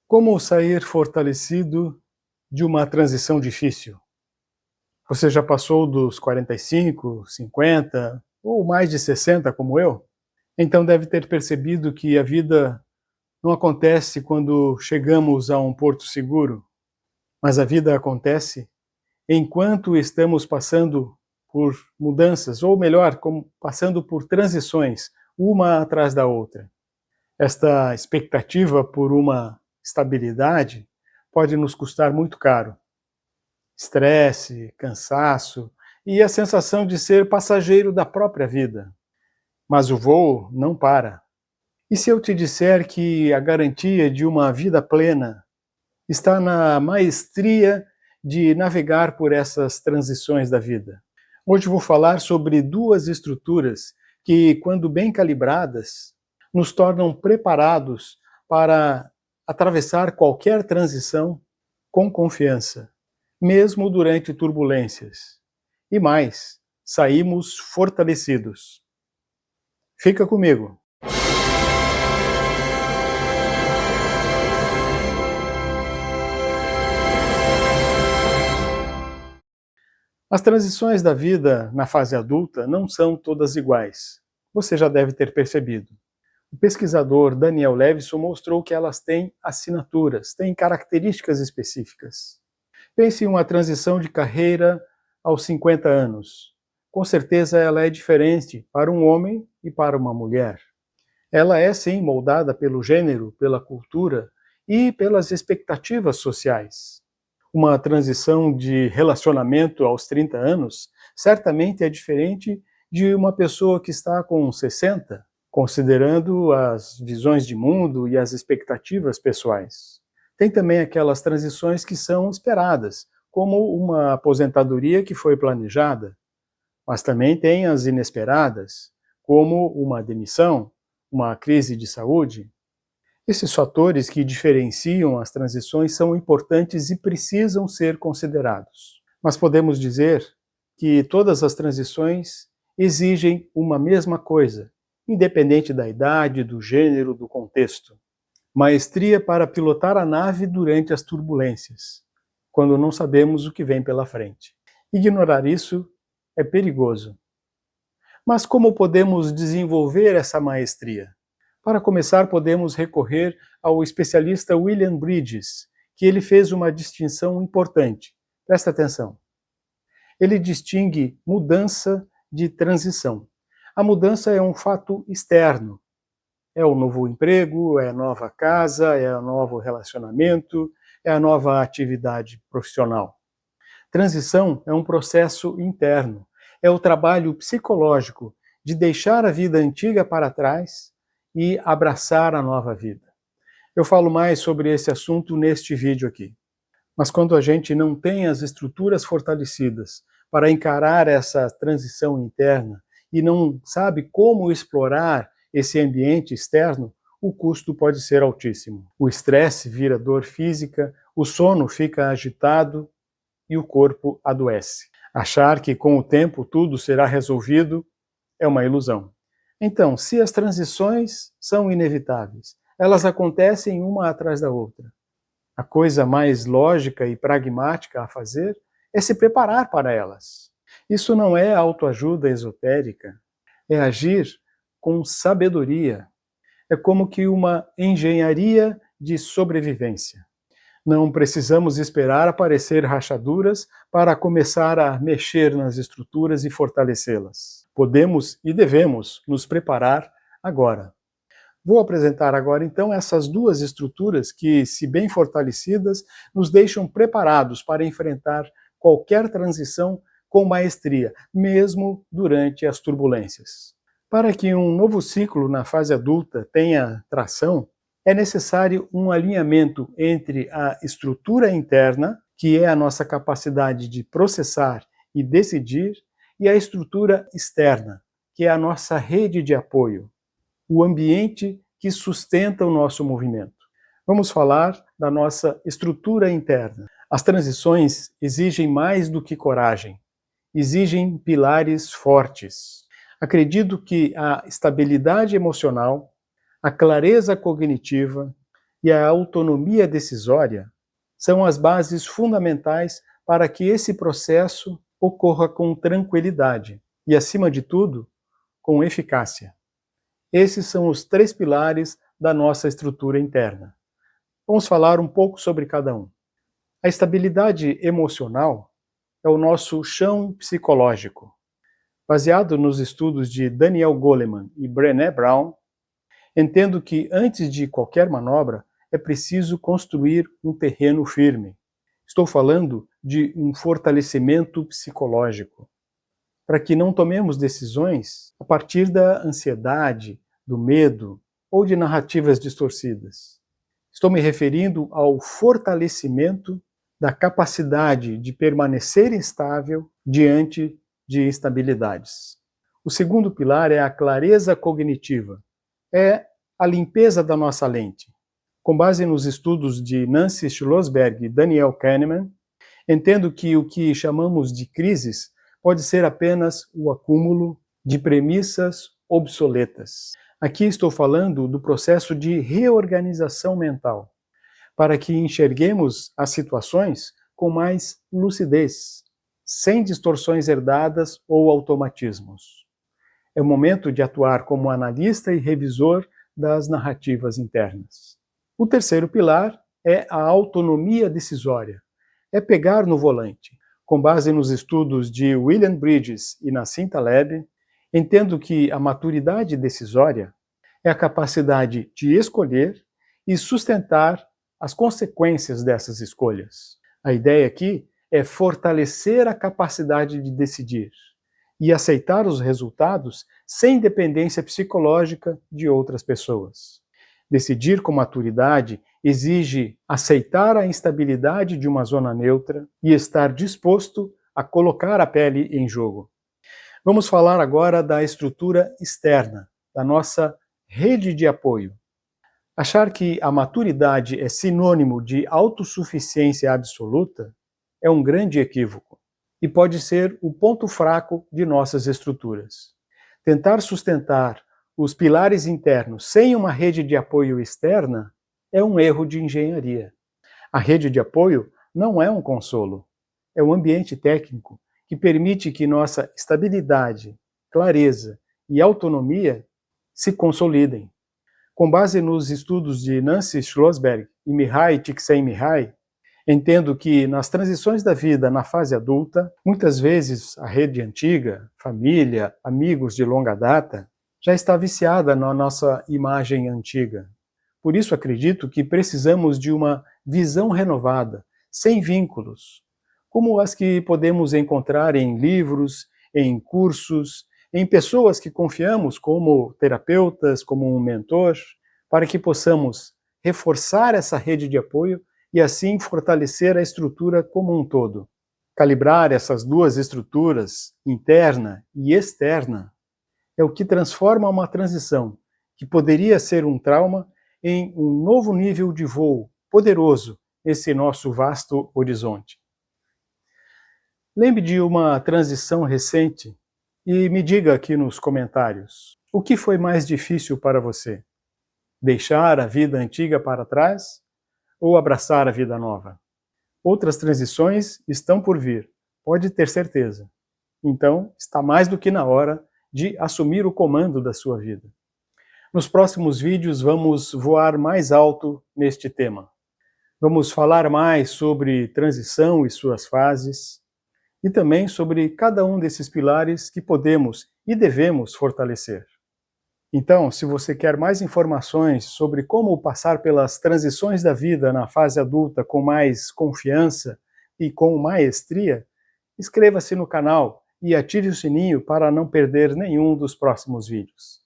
Como sair fortalecido de uma transição difícil? Você já passou dos 45, 50 ou mais de 60 como eu? Então deve ter percebido que a vida não acontece quando chegamos a um porto seguro, mas a vida acontece enquanto estamos passando por mudanças, ou melhor, passando por transições, uma atrás da outra. Esta expectativa por uma estabilidade pode nos custar muito caro. Estresse, cansaço e a sensação de ser passageiro da própria vida. Mas o voo não para. E se eu te disser que a garantia de uma vida plena está na maestria de navegar por essas transições da vida? Hoje vou falar sobre duas estruturas que, quando bem calibradas, nos tornam preparados para atravessar qualquer transição com confiança, mesmo durante turbulências. E mais, saímos fortalecidos. Fica comigo. As transições da vida na fase adulta não são todas iguais. Você já deve ter percebido. O pesquisador Daniel Levinson mostrou que elas têm assinaturas, têm características específicas. Pense em uma transição de carreira aos 50 anos. Com certeza ela é diferente para um homem e para uma mulher. Ela é sim moldada pelo gênero, pela cultura e pelas expectativas sociais. Uma transição de relacionamento aos 30 anos certamente é diferente de uma pessoa que está com 60, considerando as visões de mundo e as expectativas pessoais. Tem também aquelas transições que são esperadas, como uma aposentadoria que foi planejada, mas também tem as inesperadas, como uma demissão, uma crise de saúde. Esses fatores que diferenciam as transições são importantes e precisam ser considerados. Mas podemos dizer que todas as transições exigem uma mesma coisa, independente da idade, do gênero, do contexto. Maestria para pilotar a nave durante as turbulências, quando não sabemos o que vem pela frente. Ignorar isso é perigoso. Mas como podemos desenvolver essa maestria? Para começar, podemos recorrer ao especialista William Bridges, que ele fez uma distinção importante. Presta atenção. Ele distingue mudança de transição. A mudança é um fato externo. É o novo emprego, é a nova casa, é o novo relacionamento, é a nova atividade profissional. Transição é um processo interno. É o trabalho psicológico de deixar a vida antiga para trás e abraçar a nova vida. Eu falo mais sobre esse assunto neste vídeo aqui. Mas quando a gente não tem as estruturas fortalecidas para encarar essa transição interna e não sabe como explorar esse ambiente externo, o custo pode ser altíssimo. O estresse vira dor física, o sono fica agitado e o corpo adoece. Achar que com o tempo tudo será resolvido é uma ilusão. Então, se as transições são inevitáveis, elas acontecem uma atrás da outra. A coisa mais lógica e pragmática a fazer é se preparar para elas. Isso não é autoajuda esotérica, é agir com sabedoria. É como que uma engenharia de sobrevivência. Não precisamos esperar aparecer rachaduras para começar a mexer nas estruturas e fortalecê-las. Podemos e devemos nos preparar agora. Vou apresentar agora então essas duas estruturas que, se bem fortalecidas, nos deixam preparados para enfrentar qualquer transição com maestria, mesmo durante as turbulências. Para que um novo ciclo na fase adulta tenha tração, é necessário um alinhamento entre a estrutura interna, que é a nossa capacidade de processar e decidir, e a estrutura externa, que é a nossa rede de apoio, o ambiente que sustenta o nosso movimento. Vamos falar da nossa estrutura interna. As transições exigem mais do que coragem, exigem pilares fortes. Acredito que a estabilidade emocional, a clareza cognitiva e a autonomia decisória são as bases fundamentais para que esse processo ocorra com tranquilidade e, acima de tudo, com eficácia. Esses são os 3 pilares da nossa estrutura interna. Vamos falar um pouco sobre cada um. A estabilidade emocional é o nosso chão psicológico. Baseado nos estudos de Daniel Goleman e Brené Brown, entendo que antes de qualquer manobra é preciso construir um terreno firme. Estou falando de um fortalecimento psicológico, para que não tomemos decisões a partir da ansiedade, do medo ou de narrativas distorcidas. Estou me referindo ao fortalecimento da capacidade de permanecer estável diante de instabilidades. O segundo pilar é a clareza cognitiva. É a limpeza da nossa lente. Com base nos estudos de Nancy Schlossberg e Daniel Kahneman, entendo que o que chamamos de crises pode ser apenas o acúmulo de premissas obsoletas. Aqui estou falando do processo de reorganização mental, para que enxerguemos as situações com mais lucidez, sem distorções herdadas ou automatismos. É o momento de atuar como analista e revisor das narrativas internas. O terceiro pilar é a autonomia decisória. É pegar no volante. Com base nos estudos de William Bridges e Nassim Taleb, entendo que a maturidade decisória é a capacidade de escolher e sustentar as consequências dessas escolhas. A ideia aqui é fortalecer a capacidade de decidir e aceitar os resultados sem dependência psicológica de outras pessoas. Decidir com maturidade exige aceitar a instabilidade de uma zona neutra e estar disposto a colocar a pele em jogo. Vamos falar agora da estrutura externa, da nossa rede de apoio. Achar que a maturidade é sinônimo de autossuficiência absoluta é um grande equívoco e pode ser o ponto fraco de nossas estruturas. Tentar sustentar os pilares internos sem uma rede de apoio externa é um erro de engenharia. A rede de apoio não é um consolo, é um ambiente técnico que permite que nossa estabilidade, clareza e autonomia se consolidem. Com base nos estudos de Nancy Schlossberg e Mihai Csikszentmihalyi, entendo que nas transições da vida na fase adulta, muitas vezes a rede antiga, família, amigos de longa data, já está viciada na nossa imagem antiga. Por isso acredito que precisamos de uma visão renovada, sem vínculos, como as que podemos encontrar em livros, em cursos, em pessoas que confiamos como terapeutas, como um mentor, para que possamos reforçar essa rede de apoio e assim fortalecer a estrutura como um todo. Calibrar essas duas estruturas, interna e externa, é o que transforma uma transição, que poderia ser um trauma, em um novo nível de voo poderoso nesse nosso vasto horizonte. Lembre de uma transição recente e me diga aqui nos comentários, o que foi mais difícil para você? Deixar a vida antiga para trás ou abraçar a vida nova? Outras transições estão por vir, pode ter certeza. Então, está mais do que na hora de assumir o comando da sua vida. Nos próximos vídeos vamos voar mais alto neste tema. Vamos falar mais sobre transição e suas fases, e também sobre cada um desses pilares que podemos e devemos fortalecer. Então, se você quer mais informações sobre como passar pelas transições da vida na fase adulta com mais confiança e com maestria, inscreva-se no canal e ative o sininho para não perder nenhum dos próximos vídeos.